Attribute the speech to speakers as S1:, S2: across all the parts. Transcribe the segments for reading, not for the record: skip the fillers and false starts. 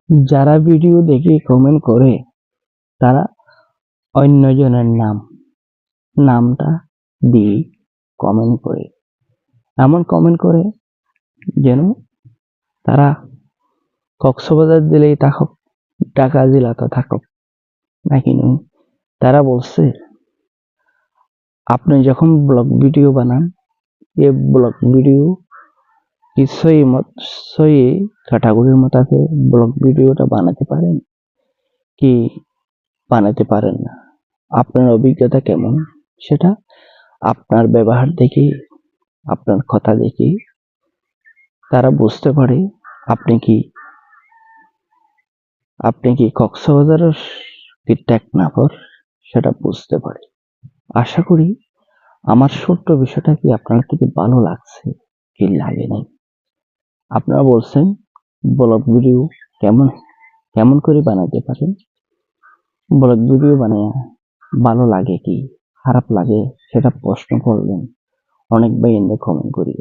S1: যারা ভিডিও দেখে কমেন্ট করে তারা অন্যজনের নামটা দিয়ে কমেন্ট করে, এমন কমেন্ট করে যেন তারা কক্সবাজার দিলেই থাকুক, ঢাকা জেলাতে থাকুক নাকি নয়। তারা বলছে আপনি যখন ব্লগ ভিডিও বানান, এই ব্লগ ভিডিও কি সই ক্যাটাগরির মতাকে ব্লগ ভিডিওটা বানাতে পারেন কি বানাতে পারেন না, আপনার অভিজ্ঞতা কেমন সেটা আপনার ব্যবহার দেখে, আপনার কথা দেখে তারা বুঝতে পারে আপনি কি কক্সবাজারের কি টেকনাফর সেটা বুঝতে পারে। আশা করি আমার ছোট্ট বিষয়টা কি আপনার থেকে ভালো লাগছে কি লাগে নাই। আপনারা বলছেন ব্লগ ভিডিও কেমন কেমন করে বানাতে পারেন, ব্লগ ভিডিও বানায় ভালো লাগে কি খারাপ লাগে সেটা প্রশ্ন করবেন। অনেক ভাই এনে কমেন্ট করি,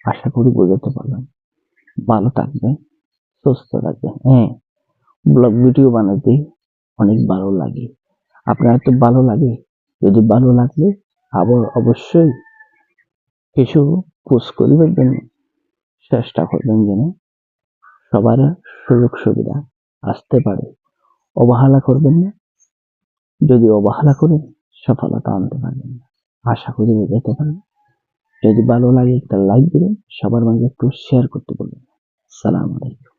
S1: আশা করি বোঝাতে পারলাম। ভালো থাকবেন, সুস্থ থাকবেন। হ্যাঁ, ব্লগ ভিডিও বানাতে অনেক ভালো লাগে। আপনার তো ভালো লাগে, যদি ভালো লাগলে আবার অবশ্যই কিছু পোস্ট করিবার জন্য চেষ্টা করবেন যেন সবার সুযোগ সুবিধা আসতে পারে। অবহেলা করবেন না, যদি অবহেলা করেন সফলতা আনতে পারবেন না। আশা করি বোঝাতে পারবেন। যদি ভালো লাগে একটা লাইক দিবেন, সবার মাঝে একটু শেয়ার করতে বলবেন। সালাম আলাইকুম।